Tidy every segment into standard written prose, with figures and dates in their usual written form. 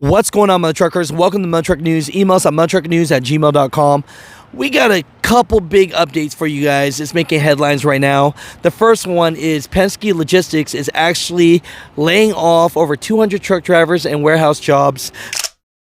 What's going on, Mutha Truckers? Welcome to Mutha Truck News. Email us at muthatruckernews@gmail.com. We got a couple big updates for you guys. It's making headlines right now. The first one is Penske Logistics is actually laying off over 200 truck drivers and warehouse jobs.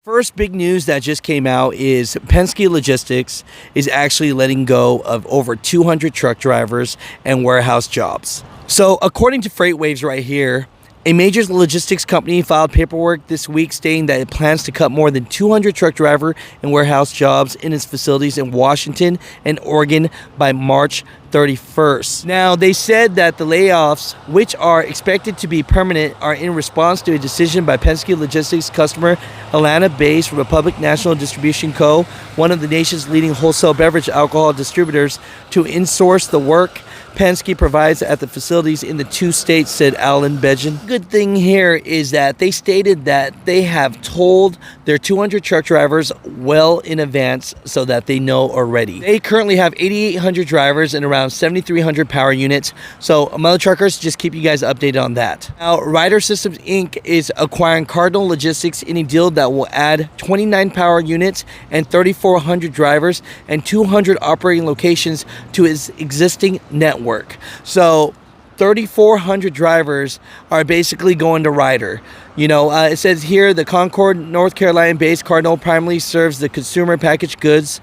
First big news that just came out is Penske Logistics is actually letting go of over 200 truck drivers and warehouse jobs. So according to FreightWaves right here, a major logistics company filed paperwork this week stating that it plans to cut more than 200 truck driver and warehouse jobs in its facilities in Washington and Oregon by March 31st. Now, they said that the layoffs, which are expected to be permanent, are in response to a decision by Penske Logistics customer Atlanta-based Republic National Distribution Co., one of the nation's leading wholesale beverage alcohol distributors, to insource the work Penske provides at the facilities in the two states, said Alan Bejan. Good thing here is that they stated that they have told their 200 truck drivers well in advance so that they know already. They currently have 8,800 drivers and around 7,300 power units. So Mutha Truckers, just keep you guys updated on that. Now, Ryder Systems Inc. is acquiring Cardinal Logistics in a deal that will add 29 power units and 3,400 drivers and 200 operating locations to its existing network. So 3,400 drivers are basically going to Ryder. You know, it says here the Concord, North Carolina-based Cardinal primarily serves the consumer packaged goods,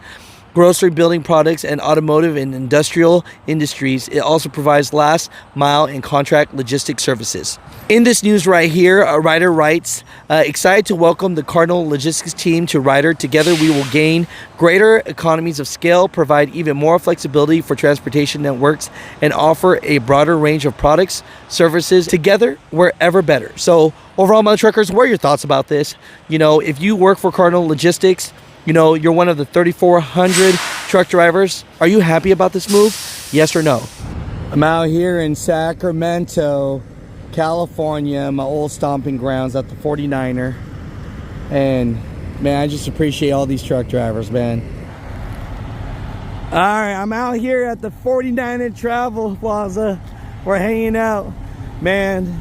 grocery, building products, and automotive and industrial industries. It also provides last mile and contract logistics services. In this news right here, Ryder writes, excited to welcome the Cardinal Logistics team to Ryder. Together we will gain greater economies of scale, provide even more flexibility for transportation networks, and offer a broader range of products, services. Together, we're ever better. So overall, Mutha Truckers, what are your thoughts about this? You know, if you work for Cardinal Logistics, you know, you're one of the 3,400 truck drivers. Are you happy about this move? Yes or no? I'm out here in Sacramento, California, my old stomping grounds at the 49er. And man, I just appreciate all these truck drivers, man. All right, I'm out here at the 49er Travel Plaza. We're hanging out. Man,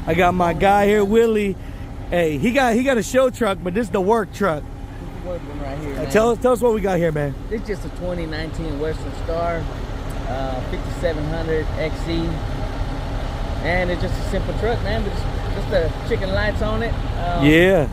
I got my guy here, Willie. Hey, he got a show truck, but this is the work truck. One right here, Tell us what we got here, man. It's just a 2019 Western Star 5700 XE, and it's just a simple truck, man. But just the chicken lights on it. Yeah.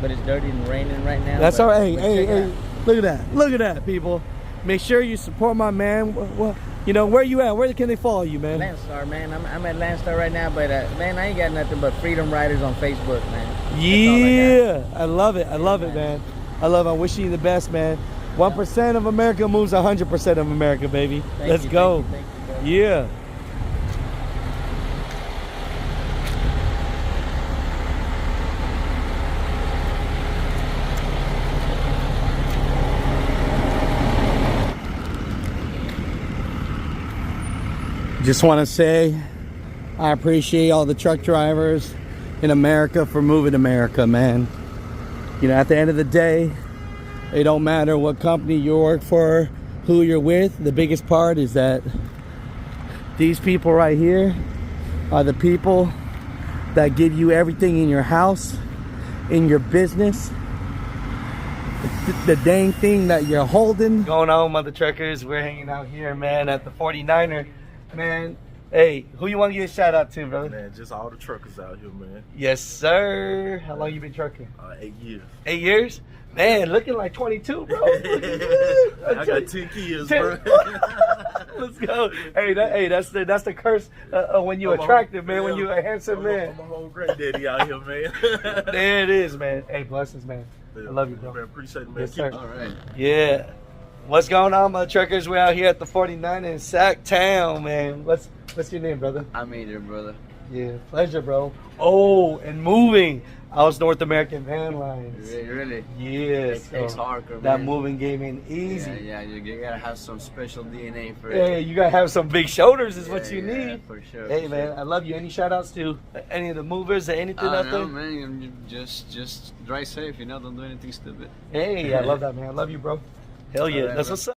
But it's dirty and raining right now. That's all right. Hey, look at that. Look at that, people. Make sure you support my man. Well, you know, where you at? Where can they follow you, man? Landstar, man. I'm at Landstar right now, but man, I ain't got nothing but Freedom Riders on Facebook, man. Yeah, I love it. I love it, man. I love it. I'm wishing you the best, man. 1% of America moves 100% of America, baby. Let's go. Thank you, yeah. Just want to say I appreciate all the truck drivers in America for moving America, man. You know, at the end of the day, it don't matter what company you work for, who you're with. The biggest part is that these people right here are the people that give you everything in your house, in your business, the dang thing that you're holding. Going on, Mutha Truckers. We're hanging out here, man, at the 49er. Man, hey, who you want to give a shout out to, brother? Man, just all the truckers out here, man. Yes, sir. How long you been trucking? 8 years. 8 years? Man, looking like 22, bro. I got 10 kids, bro. Let's go. Hey, that's the curse when you're attractive, man. When you're a handsome man. I'm a whole granddaddy out here, man. There it is, man. Hey, blessings, man. I love you, bro. Man, appreciate it, man. Yes, sir. All right. Yeah. What's going on, my truckers? We're out here at the 49 in Sac Town, man. What's your name, brother? I'm Ryder, brother. Yeah, pleasure, bro. Oh, and moving. I was North American Van Lines. Really? Yes. It's hardcore, that man. moving game ain't easy. Yeah, you gotta have some special DNA for it. Hey, you gotta have some big shoulders is what you Yeah, need. for sure. Hey, for man, sure. I love you. Any shout outs to any of the movers or anything out there? No, man, just drive safe, don't do anything stupid. Hey, I love that, man. I love you, bro. Hell yeah. Whatever. That's what's up.